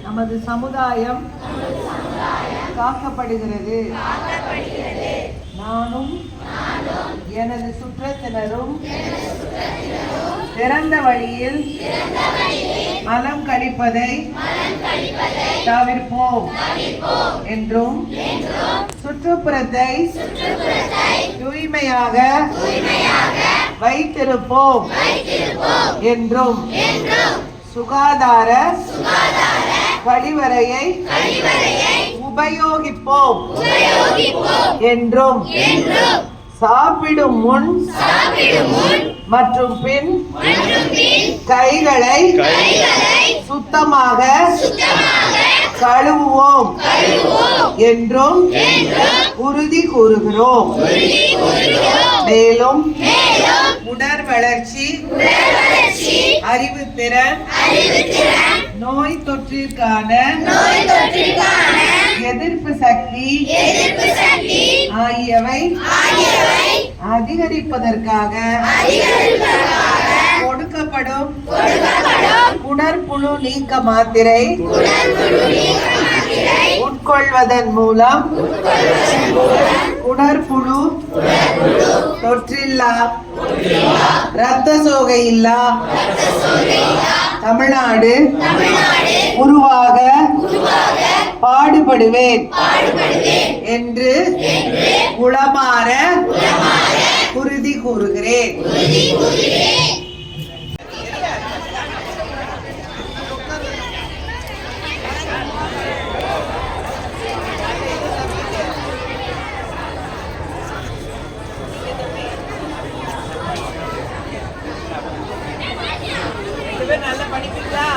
நமது சமுதாயம் காக்கப்படுகிறது. நானும் எனது சுற்றத்தினரும் திறந்த வழியில் மலம் கழிப்பதை தவிர்ப்போம் என்றும் சுற்றுப்புறத்தை தூய்மையாக வைத்திருப்போம் என்றும் சுகாதார கழிவறையை உபயோகிப்போம் என்றும் சாப்பிடும் முன் மற்றும் பின் கைகளை சுத்தமாக கழுவுவோம் என்றும் உறுதி கூறுகிறோம். மேலும் உடல் வளர்ச்சி, அறிவுத்திறன், நோய் தொற்றிற்கான எதிர்ப்பு சக்தி ஆகியவை அதிகரிப்பதற்காக கொடுக்கப்படும் குடற்புழு நீக்க மாத்திரை உட்கொள்வதன் மூலம் குடற்புழு தொற்றில்லா, இரத்த சோகை இல்லா தமிழ்நாடு உருவாக பாடுபடுவேன் என்று உளமாற உறுதி கூறுகிறேன். நல்லா படிப்பீங்களா?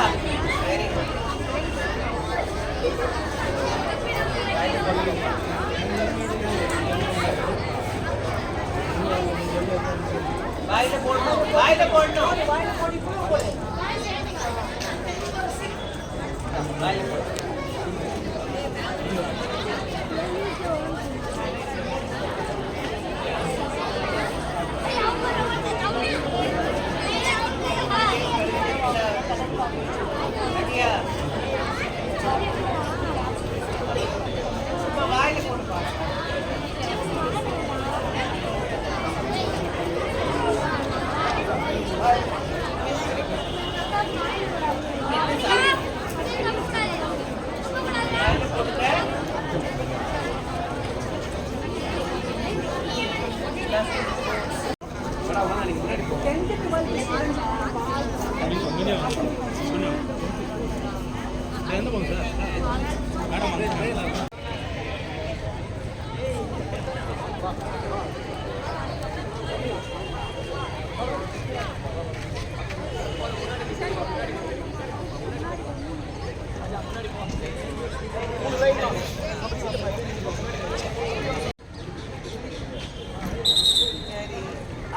வாயில போடணும், வாயில போடணும், வாயில போடி போடு.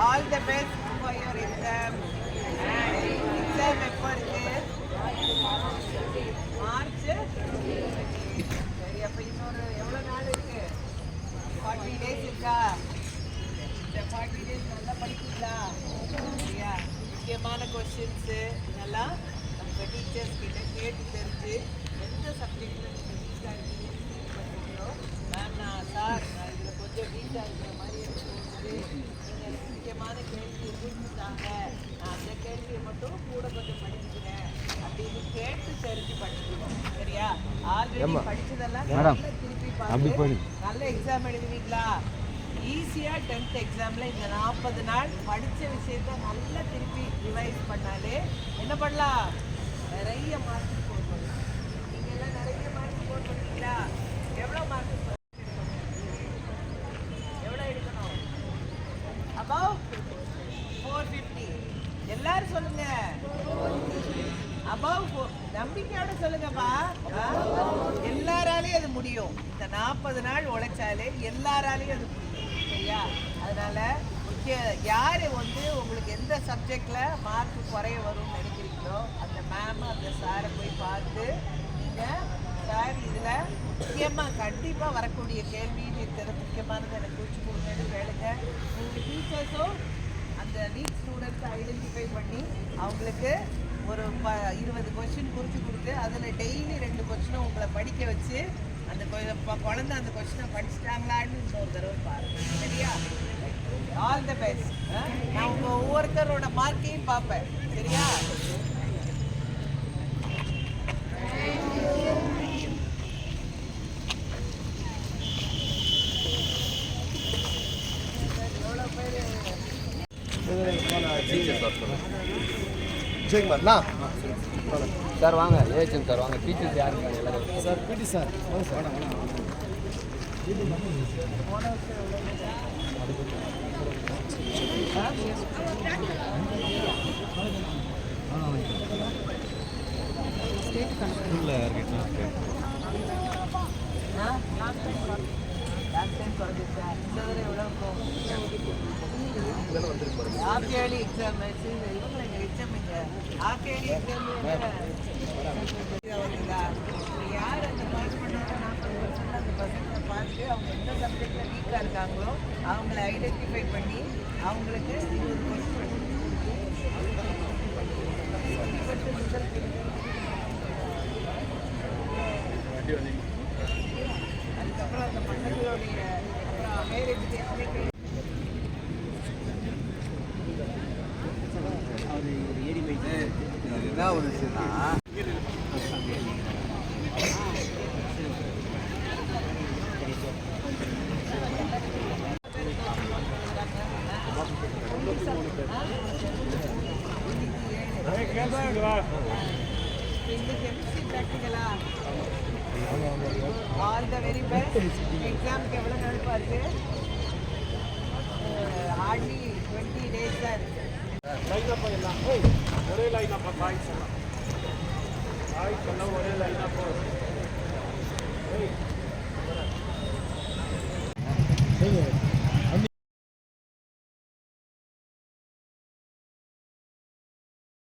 All the best for your exam. Exam எப்போ இருக்கு? மார்ச். சரி, அப்போ இன்னொரு எவ்வளோ நாள் இருக்கு? 40 days இருக்கா? இந்த 40 days நல்லா படிப்பீங்களா? சரியா? முக்கியமான கொஸ்டின்ஸு நல்லா நம்ம டீச்சர்ஸ் கிட்ட கேட்டு தெரிஞ்சு எந்த சப்ஜெக்டில் நீங்கள் வீக்காக இருக்கீங்களோ மேம் நான் சார் நான் இதில் கொஞ்சம் வீக்காக இருக்கிற மாதிரி எனக்கு தோணுது, முக்கியமான கேள்வி கொடுத்துட்டாங்க, நான் அந்த கேள்வியை மட்டும் கூட கொஞ்சம் படிச்சுக்கிறேன் அப்படின்னு கேட்டு தெரிஞ்சு படிச்சுக்கணும். சரியா? ஆல்ரெடி படிச்சதெல்லாம் திருப்பி பார்த்து நல்ல எக்ஸாம் எழுதுவீங்களா? ஈஸியாக 10th எக்ஸாமில் இந்த 40 நாள் படித்த விஷயத்த நல்லா திருப்பி ரிவைஸ் பண்ணாலே என்ன பண்ணலாம்? நிறைய மார்க் ஸ்கோர் பண்ணலாம். நீங்கள் எல்லாம் நிறைய மார்க் ஸ்கோர் பண்ணுவீங்களா? எவ்வளோ மார்க்? எவ்வளோ எடுக்கணும்? above 450. எல்லாரும் சொல்லுங்க. above நம்பிக்கையோட சொல்லுங்கப்பா. எல்லாராலையும் அது முடியும். இந்த 40 நாள் உழைச்சாலே எல்லாராலையும் அது முடியும். சரியா? அதனால யாரு உங்களுக்கு எந்த சப்ஜெக்ட்ல மார்க் குறைய வரும்னு நினைக்கிறீங்களோ அந்த மேம் அந்த சாரை போய் பார்த்து நீங்க சார் இதுல முக்கியமா கண்டிப்பா வரக்கூடிய கேள்வின்னு இருக்கிற முக்கியமானது எனக்கு குறிச்சு கொடுங்கன்னு கேளுங்க. உங்க டீச்சர்ஸும் அந்த வீக் ஸ்டூடெண்ட்ஸை ஐடென்டிஃபை பண்ணி அவங்களுக்கு ஒரு 20 கொஸ்டின் குறித்து கொடுத்து அதில் டெய்லி 2 கொஸ்டினை உங்களை படிக்க வச்சு அந்த குழந்தை அந்த கொஸ்டினை படிச்சுட்டாங்களான்னு இன்னொரு தடவை பாருங்க. சரியா? All the best. நான் உங்கள் ஒவ்வொருத்தரோட மார்க்கையும் பார்ப்பேன். சரியா? சார் வாங்க ஏஜென்ட் சார் வாங்க டீச்சர்ஸ் யார் இருக்காங்க எல்லாரும் சார் பிடி சார் வாங்க சார் ஆஃப்இயர்லி எக்ஸாம் இவங்க எக்ஸாம் இங்கே ஆஃப்இயர்லி எக்ஸாம் வருதுங்களா? யார் அந்த பாஸ் பண்ணாலும் 40% அந்த பசங்களை பார்த்து அவங்க எந்த சப்ஜெக்டில் வீக்காக இருக்காங்களோ அவங்கள ஐடென்டிஃபை பண்ணி அவங்களுக்கு 20 கொஸ்டின் அதுக்கப்புறம் அந்த பசங்களுடைய ஹையர் எஜுகேஷனுக்கு என்ன ஒரு விஷயம்னா ஆல் த வெரி பெஸ்ட். எக்ஸாமுக்கு எவ்வளோ நாள் பாருங்க? ஹார்ட்லி 20 days தான் இருக்கு. ஒரே லைன் அப்போ பாய்ஸ் எல்லாம் ஒரே லைன் அப்போ